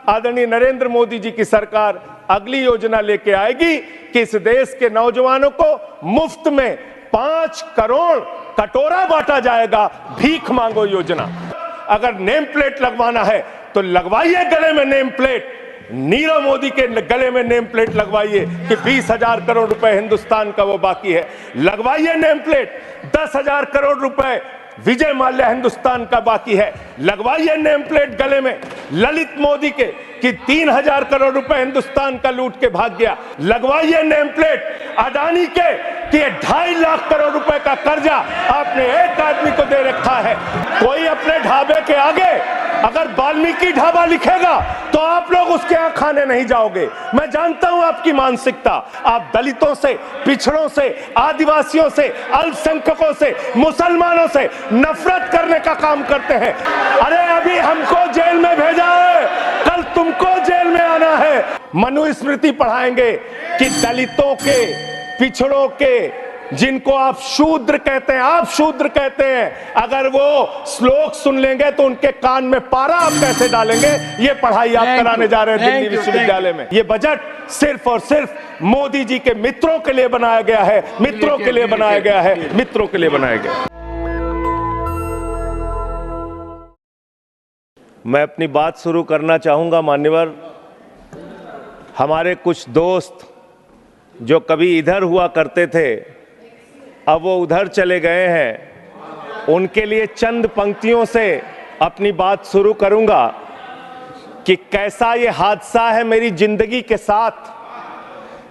आदरणीय नरेंद्र मोदी जी की सरकार अगली योजना लेके आएगी कि इस देश के नौजवानों को मुफ्त में 5 करोड़ कटोरा बांटा जाएगा, भीख मांगो योजना। अगर नेम प्लेट लगवाना है तो लगवाइए गले में नेम प्लेट, नीरव मोदी के गले में नेम प्लेट लगवाइए कि 20,000 करोड़ रुपए हिंदुस्तान का वो बाकी है। लगवाइए नेम प्लेट, 10,000 करोड़ रुपए विजय माल्या हिंदुस्तान का बाकी है। लगवाइए नेम प्लेट गले में ललित मोदी के कि 3,000 करोड़ रुपए हिंदुस्तान का लूट के भाग गया। लगवाइए नेम प्लेट अडानी के कि 2.5 लाख करोड़ रुपए का कर्जा आपने एक आदमी को दे रखा है। कोई अपने ढाबे के आगे अगर वाल्मीकि ढाबा लिखेगा तो आप लोग उसके यहाँ खाने नहीं जाओगे। मैं जानता हूं आपकी मानसिकता, आप दलितों से, पिछड़ों से, आदिवासियों से, अल्पसंख्यकों से, मुसलमानों से नफरत करने का काम करते हैं। अरे अभी हमको जेल में भेजा है, कल तुमको जेल में आना है। मनुस्मृति पढ़ाएंगे कि दलितों के, पिछड़ों के, जिनको आप शूद्र कहते हैं, आप शूद्र कहते हैं, अगर वो श्लोक सुन लेंगे तो उनके कान में पारा आप कैसे डालेंगे, ये पढ़ाई आप कराने जा रहे हैं दिल्ली विश्वविद्यालय में। ये बजट सिर्फ और सिर्फ मोदी जी के मित्रों के लिए बनाया गया है, मित्रों के लिए बनाया गया है, मित्रों के लिए बनाया गया है। मैं अपनी बात शुरू करना चाहूंगा मान्यवर। हमारे कुछ दोस्त जो कभी इधर हुआ करते थे अब वो उधर चले गए हैं, उनके लिए चंद पंक्तियों से अपनी बात शुरू करूंगा कि कैसा ये हादसा है मेरी जिंदगी के साथ,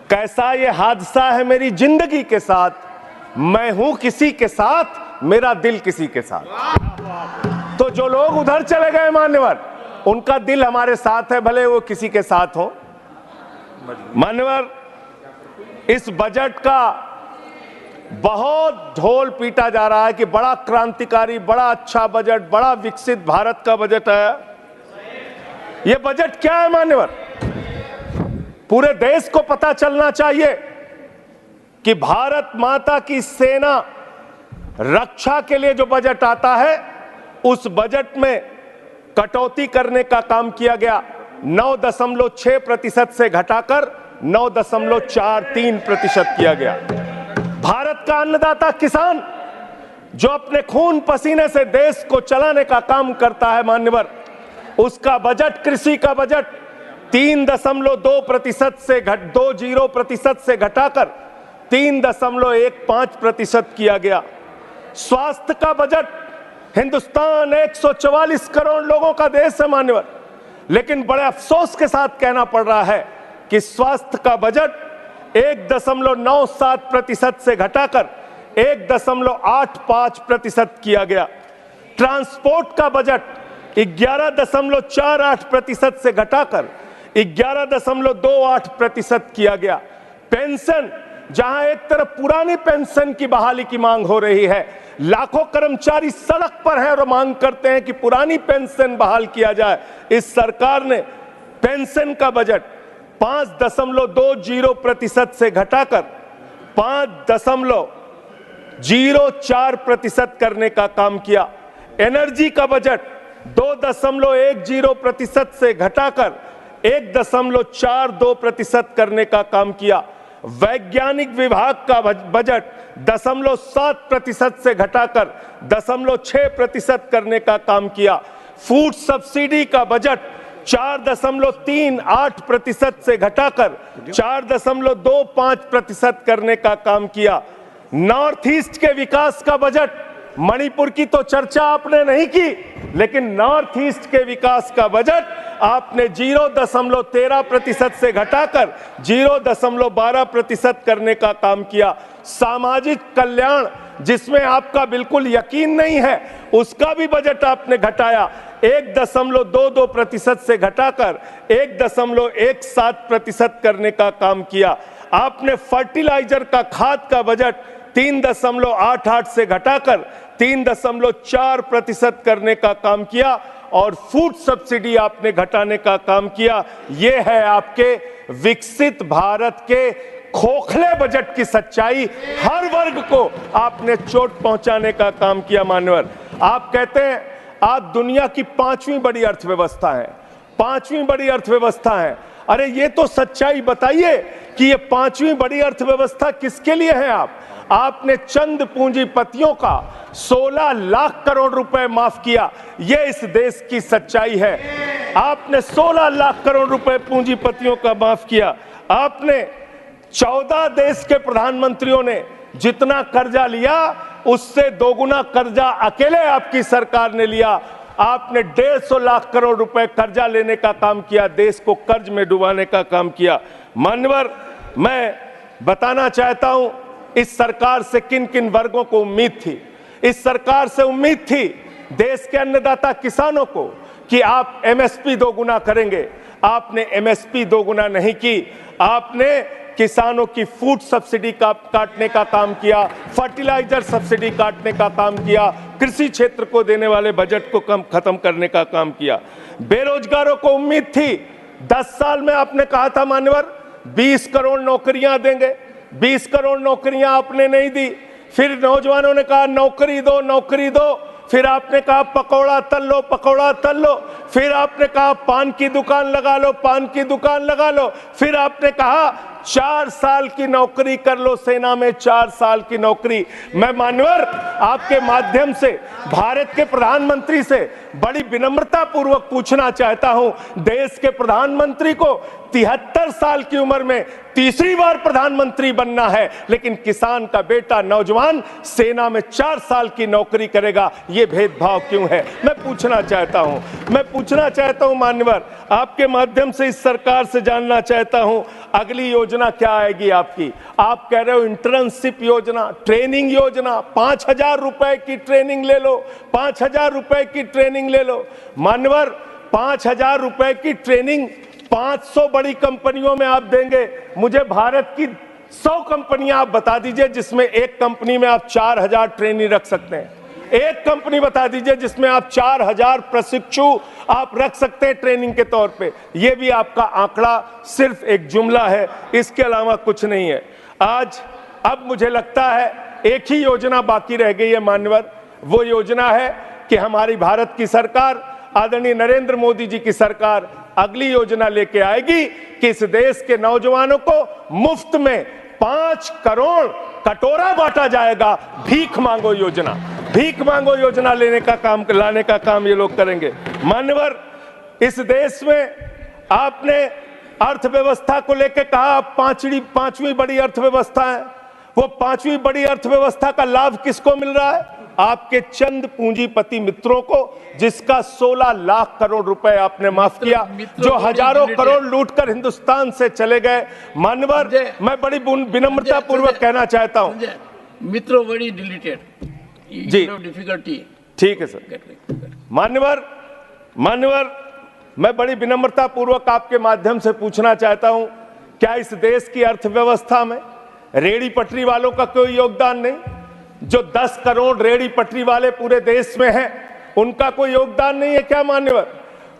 कैसा ये हादसा है मेरी जिंदगी के साथ, मैं हूं किसी के साथ, मेरा दिल किसी के साथ। तो जो लोग उधर चले गए मान्यवर, उनका दिल हमारे साथ है, भले वो किसी के साथ हो। मान्यवर, इस बजट का बहुत ढोल पीटा जा रहा है कि बड़ा क्रांतिकारी, बड़ा अच्छा बजट, बड़ा विकसित भारत का बजट है। यह बजट क्या है मान्यवर? पूरे देश को पता चलना चाहिए कि भारत माता की सेना रक्षा के लिए जो बजट आता है, उस बजट में कटौती करने का काम किया गया। 9.6% से घटाकर 9.43% किया गया। भारत का अन्नदाता किसान जो अपने खून पसीने से देश को चलाने का काम करता है मान्यवर, उसका बजट, कृषि का बजट 3.2% से 20% से घटाकर 3.15% किया गया। स्वास्थ्य का बजट, हिंदुस्तान 144 करोड़ लोगों का देश है मान्यवर, लेकिन बड़े अफसोस के साथ कहना पड़ रहा है कि स्वास्थ्य का बजट 1.97% से घटाकर 1.85% किया गया। ट्रांसपोर्ट का बजट 11.48% से घटाकर 11.28% किया गया। पेंशन, जहां एक तरफ पुरानी पेंशन की बहाली की मांग हो रही है, लाखों कर्मचारी सड़क पर हैं और मांग करते हैं कि पुरानी पेंशन बहाल किया जाए, इस सरकार ने पेंशन का बजट 5.20% से घटाकर 5.04% करने का काम किया। एनर्जी का बजट 2.10% से घटाकर 1.42% करने का काम किया। वैज्ञानिक विभाग का बजट 0.7% से घटाकर 0.6% करने का काम किया। फूड सब्सिडी का बजट 4.38% से घटाकर 4.25% करने का काम किया। नॉर्थ ईस्ट के विकास का बजट, मणिपुर की तो चर्चा आपने नहीं की, लेकिन नॉर्थ ईस्ट के विकास का बजट आपने 0.13% से घटाकर 0.12% करने का काम किया। सामाजिक कल्याण, जिसमें आपका बिल्कुल यकीन नहीं है, उसका भी बजट आपने घटाया। 1.22% से घटाकर 1.17% करने का काम किया। आपने फर्टिलाइजर का, खाद का बजट 3.88 से घटाकर 3.4% करने का काम किया और फूड सब्सिडी आपने घटाने का काम किया। यह है आपके विकसित भारत के खोखले बजट की सच्चाई। हर वर्ग को आपने चोट पहुंचाने का काम किया मान्यवर। आप कहते हैं आप दुनिया की 5वीं बड़ी अर्थव्यवस्था है, पांचवी बड़ी अर्थव्यवस्था है। अरे ये तो सच्चाई बताइए कि ये पांचवी बड़ी अर्थव्यवस्था किसके लिए है? आपने चंद पूंजीपतियों का 16 लाख करोड़ रुपए माफ किया। ये इस देश की सच्चाई है। आपने 16 लाख करोड़ रुपए पूंजीपतियों का माफ किया। आपने 14 देश के प्रधानमंत्रियों ने जितना कर्जा लिया उससे दोगुना कर्जा अकेले आपकी सरकार ने लिया। आपने 150 लाख करोड़ रुपए कर्जा लेने का काम किया, देश को कर्ज में डुबाने का काम किया। मान्यवर, मैं बताना चाहता हूं इस सरकार से किन किन वर्गों को उम्मीद थी। इस सरकार से उम्मीद थी देश के अन्नदाता किसानों को कि आप एमएसपी दोगुना करेंगे। आपने एमएसपी दोगुना नहीं की, आपने किसानों की फूड सब्सिडी का काटने का काम किया, फर्टिलाइजर सब्सिडी काटने का काम किया, कृषि क्षेत्र को देने वाले बजट को खत्म करने का काम किया। बेरोजगारों को उम्मीद थी, 10 साल में आपने कहा था मान्यवर 20 करोड़ नौकरियां देंगे। 20 करोड़ नौकरियां आपने नहीं दी। फिर नौजवानों ने कहा नौकरी दो, नौकरी दो। फिर आपने कहा पकौड़ा तल लो, पकौड़ा तल लो। फिर आपने कहा पान की दुकान लगा लो, पान की दुकान लगा लो। फिर आपने कहा 4 साल की नौकरी कर लो, सेना में 4 साल की नौकरी। मैं मान्यवर आपके माध्यम से भारत के प्रधानमंत्री से बड़ी विनम्रता पूर्वक पूछना चाहता हूं, देश के प्रधानमंत्री को 73 साल की उम्र में तीसरी बार प्रधानमंत्री बनना है, लेकिन किसान का बेटा नौजवान सेना में 4 साल की नौकरी करेगा। ये भेदभाव क्यों है? मैं पूछना चाहता हूं मान्यवर, आपके माध्यम से इस सरकार से जानना चाहता हूं अगली योजना क्या आएगी आपकी। आप कह रहे हो इंटर्नशिप योजना, ट्रेनिंग योजना, 5,000 रुपए की ट्रेनिंग ले लो, 5,000 रुपए की ट्रेनिंग ले लो। मान्यवर 5,000 रुपए की ट्रेनिंग 500 बड़ी कंपनियों में आप देंगे। मुझे भारत की 100 कंपनियां आप बता दीजिए जिसमें एक कंपनी में आप 4,000 ट्रेनी रख सकते हैं। एक कंपनी बता दीजिए जिसमें आप 4,000 प्रशिक्षु आप रख सकते हैं ट्रेनिंग के तौर पे। ये भी आपका आंकड़ा सिर्फ एक जुमला है, इसके अलावा कुछ नहीं है। अब मुझे लगता है एक ही योजना बाकी रह गई है मान्यवर, वो योजना है कि हमारी भारत की सरकार, आदरणीय नरेंद्र मोदी जी की सरकार अगली योजना लेके आएगी कि इस देश के नौजवानों को मुफ्त में 5 करोड़ कटोरा बांटा जाएगा। भीख मांगो योजना, भीख मांगो योजना लाने का काम ये लोग करेंगे। मान्यवर, इस देश में आपने अर्थव्यवस्था को लेकर कहा पांचवी बड़ी अर्थव्यवस्था है। वो 5वीं बड़ी अर्थव्यवस्था का लाभ किसको मिल रहा है? आपके चंद पूंजीपति मित्रों को, जिसका 16 लाख करोड़ रुपए आपने माफ किया, जो हजारों करोड़ लूटकर हिंदुस्तान से चले गए। मान्यवर, मैं बड़ी विनम्रता पूर्वक कहना चाहता हूं, मित्रों बड़ी डिलीटेड जी, डिफिकल्टी। ठीक है सर। मान्यवर मैं बड़ी विनम्रता पूर्वक आपके माध्यम से पूछना चाहता हूं, क्या इस देश की अर्थव्यवस्था में रेहड़ी पटरी वालों का कोई योगदान नहीं? जो 10 करोड़ रेहड़ी पटरी वाले पूरे देश में हैं, उनका कोई योगदान नहीं है क्या मान्यवर?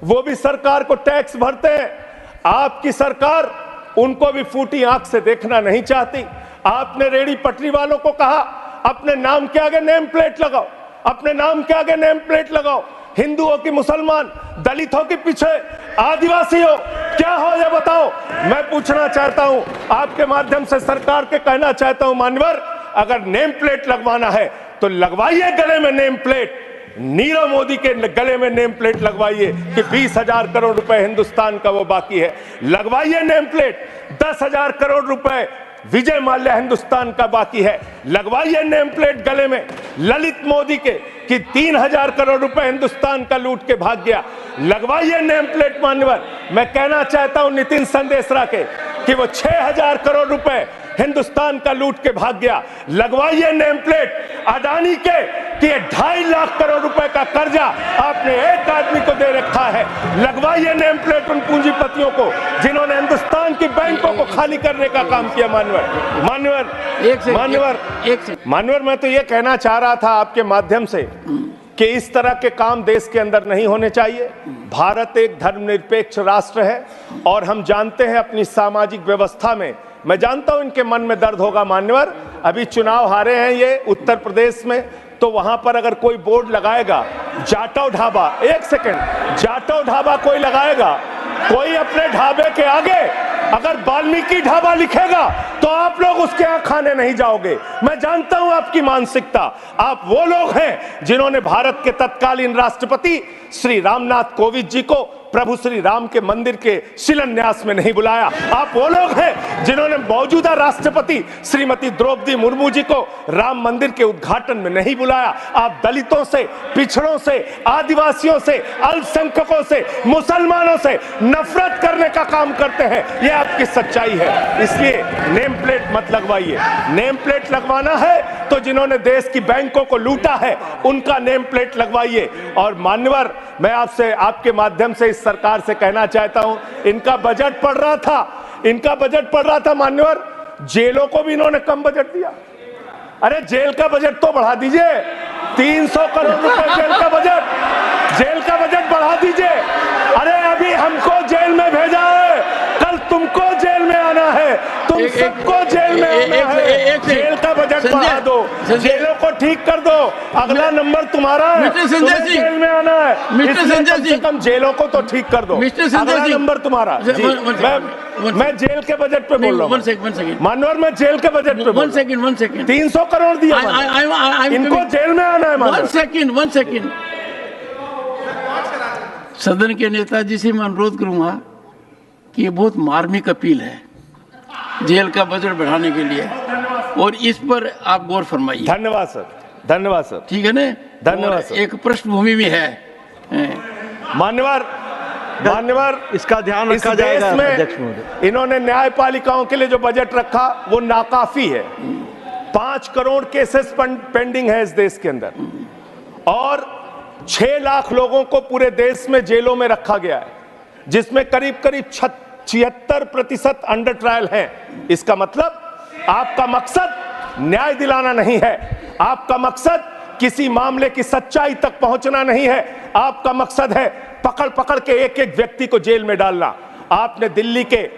वो भी सरकार को टैक्स भरते हैं। आपकी सरकार उनको भी फूटी आंख से देखना नहीं चाहती। आपने रेहड़ी पटरी वालों को कहा अपने नाम के आगे नेम प्लेट लगाओ, अपने नाम के आगे नेम प्लेट लगाओ। हिंदू हो कि मुसलमान, दलित हो कि पीछे, आदिवासी हो, क्या हो ये बताओ। मैं पूछना चाहता हूं आपके माध्यम से सरकार के कहना चाहता हूं मान्यवर, अगर नेम प्लेट लगवाना है तो लगवाइए गले में नेम प्लेट। नीरव मोदी के गले में नेम प्लेट लगवाइए कि 20,000 करोड़ रुपए हिंदुस्तान का वो बाकी है। लगवाइए नेम प्लेट। 10,000 करोड़ रुपए विजय माल्या हिंदुस्तान का बाकी है। लगवाइए नेम प्लेट गले में ललित मोदी के कि 3,000 करोड़ रुपए हिंदुस्तान का लूट के भाग गया। लगवाइए नेम प्लेट मान्यवर। मैं कहना चाहता हूं नितिन संदेशरा के कि वो 6,000 करोड़ रुपए हिंदुस्तान का लूट के भाग गया। लगवाइए नेम प्लेट अडानी के कि 2.5 लाख करोड़ रुपए का कर्जा आपने एक आदमी को दे रखा है। लगवाइए नेम प्लेट उन पूंजीपतियों को जिन्होंने हिंदुस्तान की बैंकों को खाली करने का काम किया। मान्यवर मैं तो ये कहना चाह रहा था आपके माध्यम से कि इस तरह के काम देश के अंदर नहीं होने चाहिए। भारत एक धर्मनिरपेक्ष राष्ट्र है और हम जानते हैं अपनी सामाजिक व्यवस्था में, मैं जानता हूं इनके मन में दर्द होगा मान्यवर, अभी चुनाव हारे हैं ये उत्तर प्रदेश में, तो वहां पर अगर कोई बोर्ड लगाएगा जाटव ढाबा, एक सेकंड, जाटव ढाबा कोई लगाएगा, कोई अपने ढाबे के आगे अगर वाल्मीकि ढाबा लिखेगा तो आप लोग उसके यहां खाने नहीं जाओगे। मैं जानता हूं आपकी मानसिकता। आप वो लोग हैं जिन्होंने भारत के तत्कालीन राष्ट्रपति श्री रामनाथ कोविंद जी को प्रभु श्री राम के मंदिर के शिलान्यास में नहीं बुलाया। आप वो लोग हैं जिन्होंने मौजूदा राष्ट्रपति श्रीमती द्रौपदी मुर्मू जी को राम मंदिर के उद्घाटन में नहीं बुलाया। आप दलितों से, पिछड़ों से, आदिवासियों से, अल्पसंख्यकों से, मुसलमानों से नफरत करने का काम करते हैं। यह आपकी सच्चाई है। इसलिए नेम प्लेट मत लगवाइए। नेम प्लेट लगवाना है तो जिन्होंने देश की बैंकों को लूटा है उनका नेम प्लेट लगवाइए। और मान्यवर, मैं आपसे, आपके माध्यम से इस सरकार से कहना चाहता हूं, इनका बजट पढ़ रहा था मान्यवर, जेलों को भी इन्होंने कम बजट दिया। अरे जेल का बजट तो बढ़ा दीजिए, 300 करोड़ रुपए जेल का बजट बढ़ा दीजिए। अरे अभी हमको जेल में भेजा है, कल तुमको जेल में आना है, तुम सबको जेल में आना है। जेल का बजट बढ़ा दो, जेलों को ठीक कर दो, अगला नंबर तुम्हारा है, तुम्हें जेल में आना है, इसलिए कम से कम जेलों को तो ठीक कर दो, अगला नंबर तुम्हारा। मैं जेल के बजट पे बोल रहा हूँ मानवर, मैं जेल के बजट पे बोल रहा हूँ। 300 करोड़ दिया, इनको जेल में आना है। वन सेकंड सदन के नेताजी से मैं अनुरोध करूंगा कि ये बहुत मार्मिक अपील है जेल का बजट बढ़ाने के लिए, और इस पर आप गौर फरमाइए। धन्यवाद सर, धन्यवाद सर। ठीक है ना, धन्यवाद सर। एक पृष्ठभूमि भी है मान्यवर, इसका ध्यान रखा जाएगा। में इन्होंने न्यायपालिकाओं के लिए जो बजट रखा वो नाकाफी है। 5 करोड़ केसेस पेंडिंग है इस देश के अंदर, और 6 लाख लोगों को पूरे देश में जेलों में रखा गया है, जिसमें करीब 76% अंडर ट्रायल है। इसका मतलब आपका मकसद न्याय दिलाना नहीं है, आपका मकसद किसी मामले की सच्चाई तक पहुंचना नहीं है, आपका मकसद है पकड़ पकड़ के एक एक व्यक्ति को जेल में डालना। आपने दिल्ली के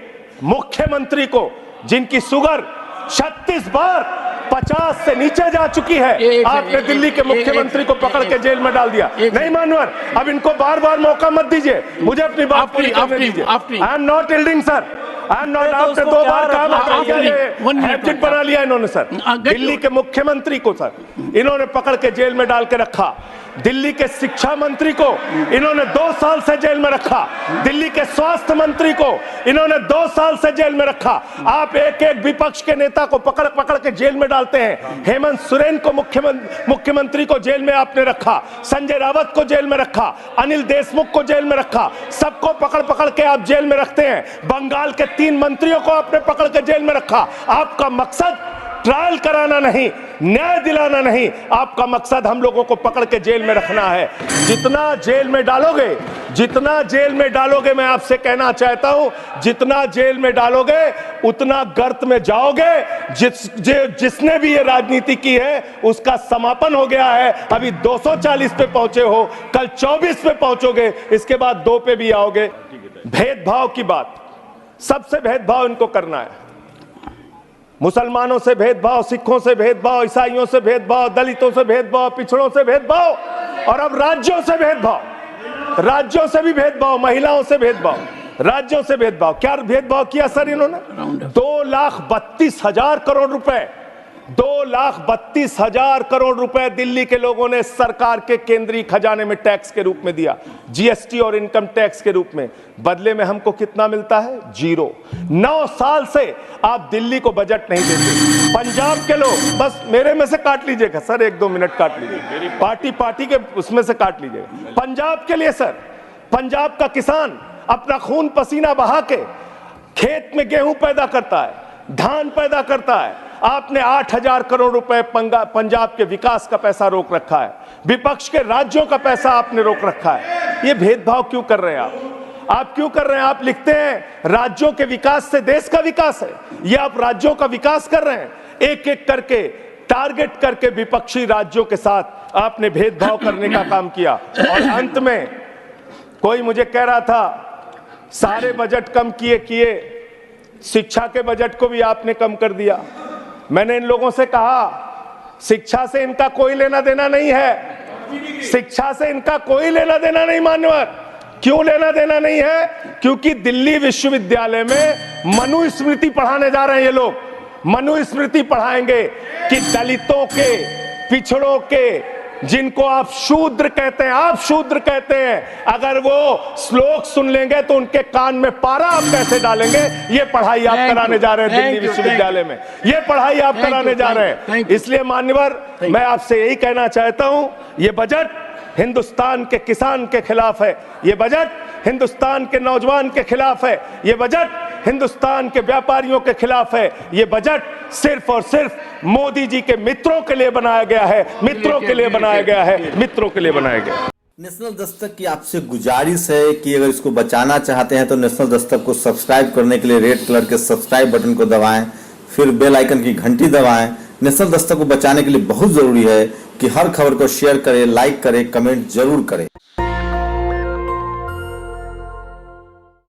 मुख्यमंत्री को, जिनकी शुगर 36 बार 50 से नीचे जा चुकी है, आपने दिल्ली के मुख्यमंत्री को पकड़ के जेल में डाल दिया। नहीं मानवर, अब इनको बार बार मौका मत दीजिए, मुझे अपनी बात पूरी करने दीजिए। I am not yielding sir, I am not. आपने 2 बार कहा, हैबिट बना लिया इन्होंने सर। दिल्ली के मुख्यमंत्री को सर इन्होंने पकड़ के जेल में डाल के रखा, दिल्ली के शिक्षा मंत्री को इन्होंने 2 साल से जेल में रखा, दिल्ली के स्वास्थ्य मंत्री को इन्होंने 2 साल से जेल में रखा। आप एक एक विपक्ष के नेता को पकड़ पकड़ के जेल में डालते हैं। हेमंत सोरेन को मुख्यमंत्री को जेल में आपने रखा, संजय रावत को जेल में रखा, अनिल देशमुख को जेल में रखा, सबको पकड़ पकड़ के आप जेल में रखते हैं। बंगाल के 3 मंत्रियों को आपने पकड़ के जेल में रखा। आपका मकसद ट्रायल कराना नहीं, न्याय दिलाना नहीं, आपका मकसद हम लोगों को पकड़ के जेल में रखना है। जितना जेल में डालोगे, मैं आपसे कहना चाहता हूं, जितना जेल में डालोगे उतना गर्त में जाओगे। जिसने भी ये राजनीति की है उसका समापन हो गया है। अभी 240 पे पहुंचे हो, कल 24 पे पहुंचोगे, इसके बाद 2 पे भी आओगे। भेदभाव की बात, सबसे भेदभाव इनको करना है। मुसलमानों से भेदभाव, सिखों से भेदभाव, ईसाइयों से भेदभाव, दलितों से भेदभाव, पिछड़ों से भेदभाव, और अब राज्यों से भेदभाव, राज्यों से भी भेदभाव, महिलाओं से भेदभाव, राज्यों से भेदभाव। क्या भेदभाव किया सर इन्होंने? 2,32,000 करोड़ रुपए, 2,32,000 करोड़ रुपए दिल्ली के लोगों ने सरकार के केंद्रीय खजाने में टैक्स के रूप में दिया, जीएसटी और इनकम टैक्स के रूप में। बदले में हमको कितना मिलता है? 0। 9 साल से आप दिल्ली को बजट नहीं देते। पंजाब के लोग, बस मेरे में से काट लीजिएगा सर, 1-2 मिनट काट लीजिए, पार्टी के उसमें से काट लीजिएगा। पंजाब के लिए सर, पंजाब का किसान अपना खून पसीना बहा के खेत में गेहूं पैदा करता है, धान पैदा करता है। आपने 8,000 करोड़ रुपए पंजाब के विकास का पैसा रोक रखा है, विपक्ष के राज्यों का पैसा आपने रोक रखा है। ये भेदभाव क्यों कर रहे हैं आप क्यों कर रहे हैं? आप लिखते हैं राज्यों के विकास से देश का विकास है, ये आप राज्यों का विकास कर रहे हैं। एक एक करके टारगेट करके विपक्षी राज्यों के साथ आपने भेदभाव करने का काम किया। और अंत में कोई मुझे कह रहा था सारे बजट कम किए, शिक्षा के बजट को भी आपने कम कर दिया। मैंने इन लोगों से कहा शिक्षा से इनका कोई लेना देना नहीं है, शिक्षा से इनका कोई लेना देना नहीं। मान्यवर, क्यों लेना देना नहीं है? क्योंकि दिल्ली विश्वविद्यालय में मनुस्मृति पढ़ाने जा रहे हैं ये लोग। मनुस्मृति पढ़ाएंगे कि दलितों के, पिछड़ों के, जिनको आप शूद्र कहते हैं, आप शूद्र कहते हैं, अगर वो श्लोक सुन लेंगे तो उनके कान में पारा आप कैसे डालेंगे? ये पढ़ाई आप कराने जा रहे हैं दिल्ली विश्वविद्यालय में, ये पढ़ाई आप कराने जा रहे हैं। इसलिए मान्यवर, मैं आपसे यही कहना चाहता हूं, ये बजट हिंदुस्तान के किसान के खिलाफ है, ये बजट हिंदुस्तान के नौजवान के खिलाफ है, ये बजट हिंदुस्तान के व्यापारियों के खिलाफ है, ये बजट सिर्फ और सिर्फ मोदी जी के मित्रों के लिए बनाया गया है, मित्रों के लिए बनाया गया है, मित्रों के लिए बनाया गया है। नेशनल दस्तक की आपसे गुजारिश है कि अगर इसको बचाना चाहते हैं तो नेशनल दस्तक को सब्सक्राइब करने के लिए रेड कलर के सब्सक्राइब बटन को दबाएं, फिर बेल आइकन की घंटी दबाएं। नेशनल दस्तक को बचाने के लिए बहुत जरूरी है कि हर खबर को शेयर करें, लाइक करें, कमेंट जरूर करें।